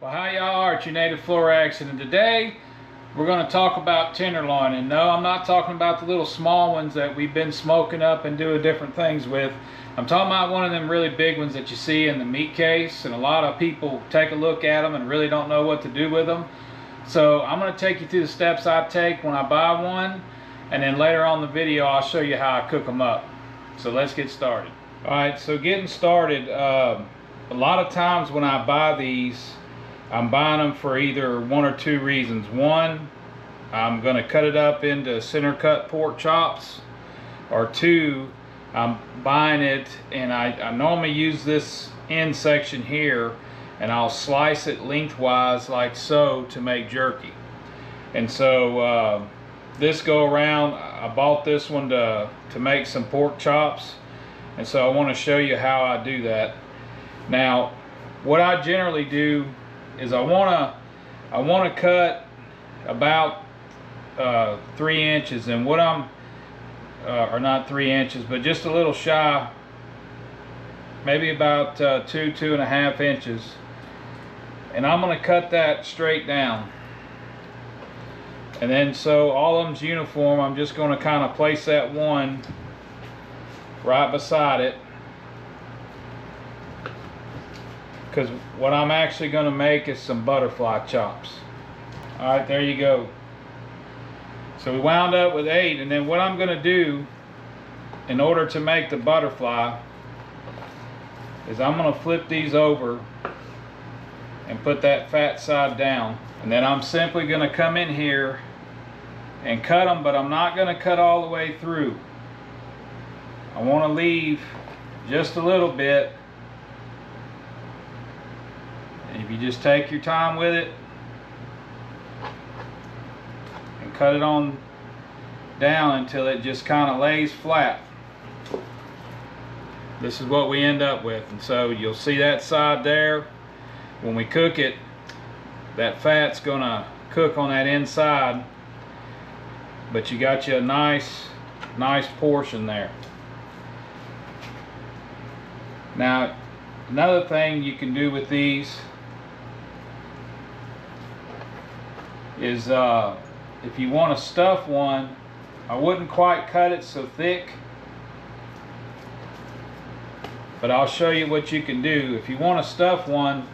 Well, how y'all are? It's your native Flor-xan, and today we're going to talk about tenderloin. And no, I'm not talking about the little small ones that we've been smoking up and doing different things with. I'm talking about one of them really big ones that you see in the meat case, and a lot of people take a look at them and really don't know what to do with them. So I'm going to take you through the steps I take when I buy one, and then later on in the video I'll show you how I cook them up. So let's get started. Alright, so getting started, a lot of times when I buy these, I'm buying them for either one or two reasons. One, I'm going to cut it up into center cut pork chops, or two, I'm buying it and I normally use this end section here and I'll slice it lengthwise like so to make jerky. And so this go around, I bought this one to make some pork chops, and so I want to show you how I do that. Now what I generally do is I want to cut about 3 inches, and what I'm or not 3 inches, but just a little shy, maybe about 2.5 inches, and I'm going to cut that straight down. And then so all of them's uniform, I'm just going to kind of place that one right beside it, because what I'm actually going to make is some butterfly chops. Alright, there you go. So we wound up with 8, and then what I'm going to do in order to make the butterfly is I'm going to flip these over and put that fat side down, and then I'm simply going to come in here and cut them, but I'm not going to cut all the way through. I want to leave just a little bit. And if you just take your time with it and cut it on down until it just kind of lays flat, this is what we end up with. And so you'll see that side there. When we cook it, that fat's gonna cook on that inside, but you got you a nice portion there. Now another thing you can do with these is if you want to stuff one, I wouldn't quite cut it so thick, but I'll show you what you can do. If you want to stuff one,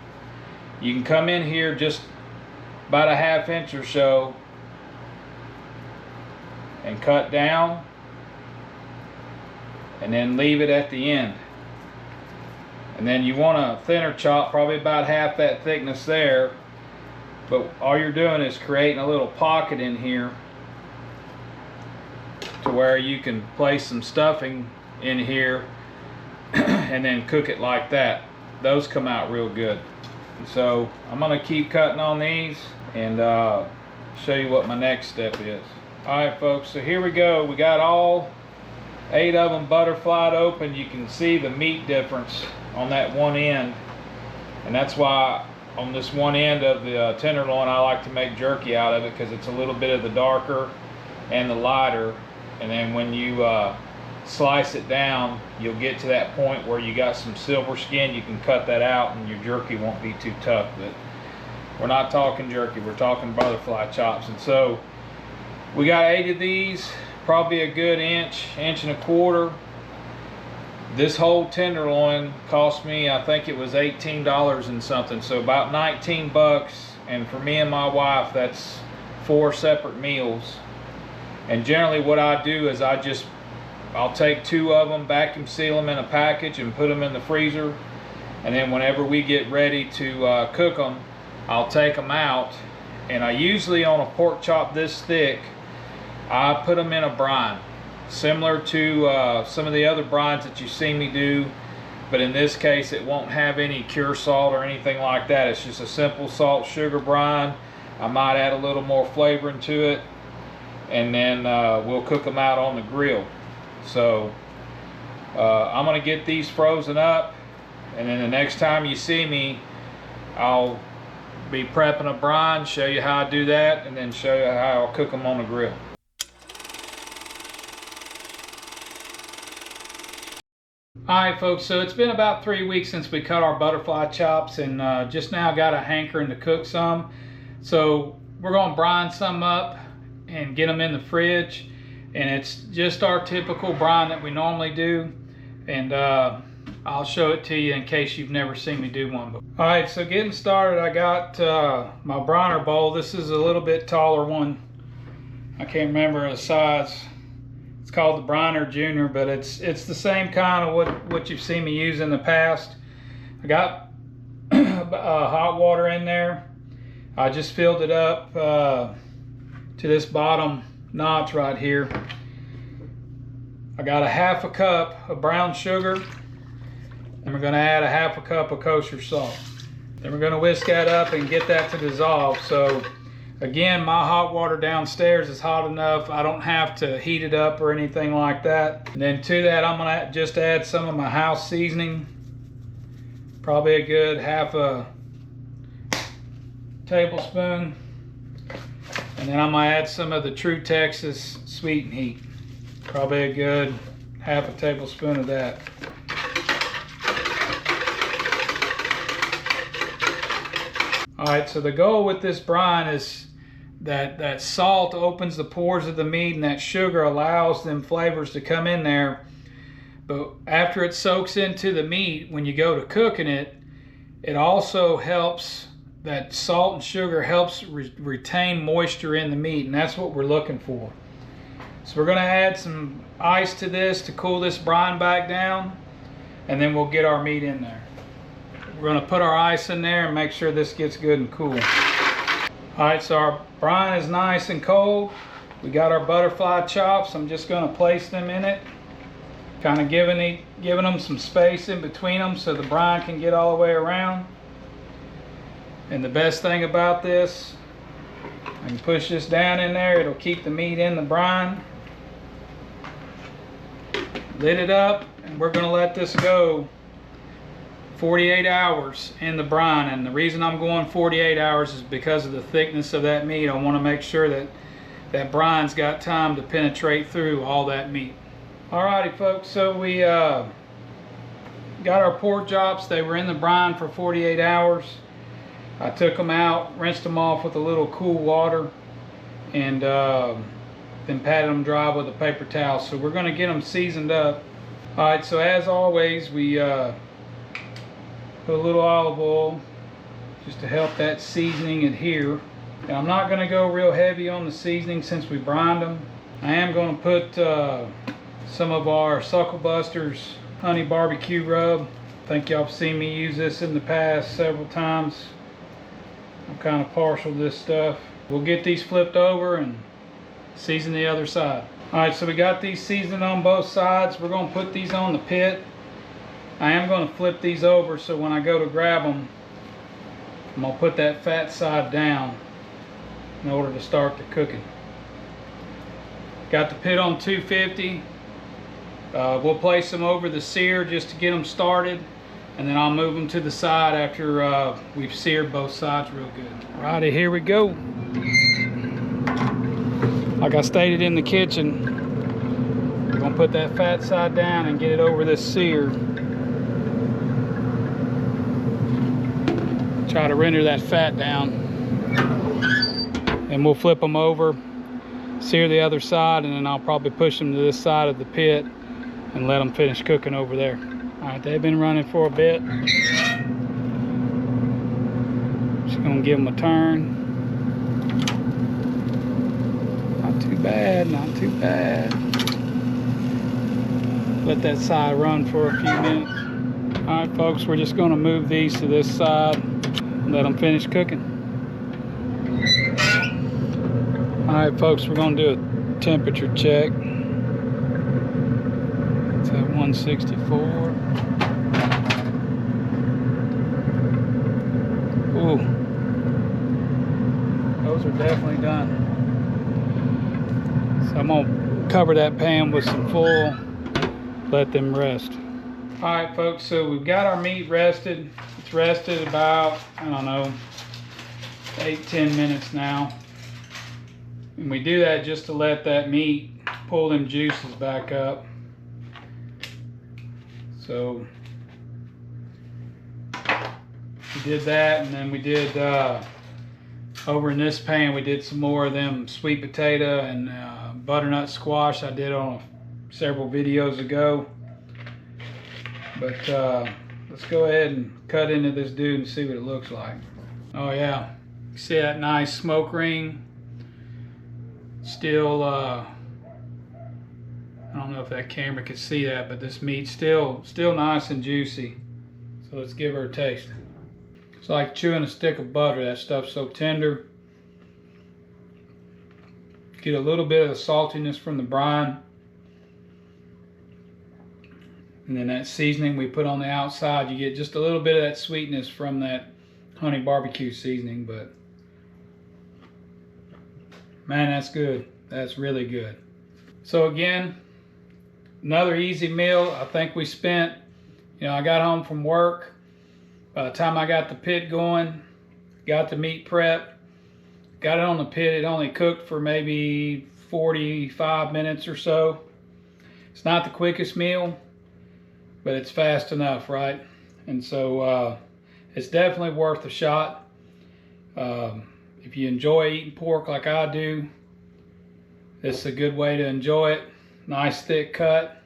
you can come in here just about a 1/2 inch or so and cut down, and then leave it at the end. And then you want a thinner chop, probably about half that thickness there, but all you're doing is creating a little pocket in here to where you can place some stuffing in here and then cook it like that. Those come out real good. So I'm going to keep cutting on these and show you what my next step is. Alright folks, so here we go. We got all 8 of them butterflied open. You can see the meat difference on that one end, and that's why on this one end of the tenderloin I like to make jerky out of it, because it's a little bit of the darker and the lighter, and then when you slice it down, you'll get to that point where you got some silver skin. You can cut that out and your jerky won't be too tough. But we're not talking jerky, we're talking butterfly chops. And so we got 8 of these, probably a good inch and a quarter. This whole tenderloin cost me, I think it was $18 and something, so about 19 bucks. And for me and my wife, that's 4 separate meals. And generally what I do is I'll take 2 of them, vacuum seal them in a package and put them in the freezer, and then whenever we get ready to cook them, I'll take them out. And I usually, on a pork chop this thick, I put them in a brine, similar to some of the other brines that you see me do, but in this case it won't have any cure salt or anything like that. It's just a simple salt sugar brine. I might add a little more flavoring to it, and then we'll cook them out on the grill. So I'm going to get these frozen up, and then the next time you see me, I'll be prepping a brine, show you how I do that, and then show you how I'll cook them on the grill. Alright folks, so it's been about 3 weeks since we cut our butterfly chops, and just now got a hankering to cook some. So we're going to brine some up and get them in the fridge, and it's just our typical brine that we normally do, and I'll show it to you in case you've never seen me do one before. Alright, so getting started, I got my briner bowl. This is a little bit taller one. I can't remember the size. It's called the Briner Junior, but it's the same kind of what you've seen me use in the past. I got hot water in there. I just filled it up to this bottom notch right here. I got a half a cup of brown sugar, and we're going to add a half a cup of kosher salt. Then we're going to whisk that up and get that to dissolve. So again, my hot water downstairs is hot enough. I don't have to heat it up or anything like that. And then to that, I'm going to just add some of my house seasoning. Probably a good half a tablespoon. And then I'm going to add some of the True Texas Sweet and Heat. Probably a good half a tablespoon of that. Alright, so the goal with this brine is that salt opens the pores of the meat, and that sugar allows them flavors to come in there. But after it soaks into the meat, when you go to cooking it, it also helps, that salt and sugar helps retain moisture in the meat, and that's what we're looking for. So we're going to add some ice to this to cool this brine back down, and then we'll get our meat in there. We're going to put our ice in there and make sure this gets good and cool. Alright, so our brine is nice and cold. We got our butterfly chops. I'm just going to place them in it, kind of giving them some space in between them so the brine can get all the way around. And the best thing about this, I can push this down in there. It'll keep the meat in the brine. Lid it up, and we're going to let this go 48 hours in the brine. And the reason I'm going 48 hours is because of the thickness of that meat. I want to make sure that that brine's got time to penetrate through all that meat. Alrighty folks, so we got our pork chops. They were in the brine for 48 hours. I took them out, rinsed them off with a little cool water, and then patted them dry with a paper towel. So we're going to get them seasoned up. Alright, so as always, we put a little olive oil just to help that seasoning adhere. And I'm not going to go real heavy on the seasoning since we brined them. I am going to put some of our Suckle Busters honey barbecue rub. I think y'all have seen me use this in the past several times. I'm kind of partial to this stuff. We'll get these flipped over and season the other side. Alright, so we got these seasoned on both sides. We're going to put these on the pit. I am going to flip these over so when I go to grab them, I'm going to put that fat side down in order to start the cooking. Got the pit on 250. We'll place them over the sear just to get them started, and then I'll move them to the side after we've seared both sides real good. Alrighty, here we go. Like I stated in the kitchen, we're going to put that fat side down and get it over this sear. Try to render that fat down, and we'll flip them over, sear the other side, and then I'll probably push them to this side of the pit and let them finish cooking over there. Alright, they've been running for a bit. Just gonna give them a turn. Not too bad, not too bad. Let that side run for a few minutes. Alright folks, we're just gonna move these to this side and let them finish cooking. Alright folks, we're going to do a temperature check. It's at 164. Ooh. Those are definitely done. So I'm going to cover that pan with some foil, let them rest. Alright folks, so we've got our meat rested. It's rested about, I don't know, 8-10 minutes now. And we do that just to let that meat pull them juices back up. So So we did that, and then we did over in this pan we did some more of them sweet potato and butternut squash I did on several videos ago. But let's go ahead and cut into this dude and see what it looks like. Oh yeah, you see that nice smoke ring? Still I don't know if that camera could see that, but this meat's still nice and juicy. So let's give her a taste. It's like chewing a stick of butter. That stuff's so tender. Get a little bit of the saltiness from the brine. And then that seasoning we put on the outside, you get just a little bit of that sweetness from that honey barbecue seasoning. But man, that's good. That's really good. So again, another easy meal. I think we spent, I got home from work. By the time I got the pit going, got the meat prep, got it on the pit, it only cooked for maybe 45 minutes or so. It's not the quickest meal, but it's fast enough, right? And so it's definitely worth a shot. If you enjoy eating pork like I do, this is a good way to enjoy it. Nice thick cut.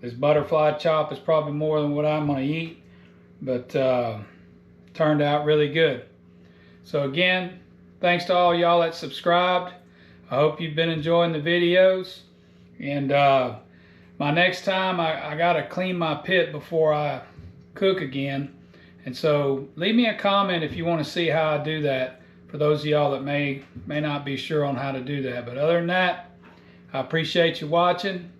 This butterfly chop is probably more than what I'm going to eat, but turned out really good. So again, thanks to all y'all that subscribed. I hope you've been enjoying the videos. And my next time, I got to clean my pit before I cook again. And so leave me a comment if you want to see how I do that, for those of y'all that may not be sure on how to do that. But other than that, I appreciate you watching.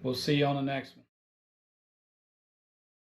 We'll see you on the next one.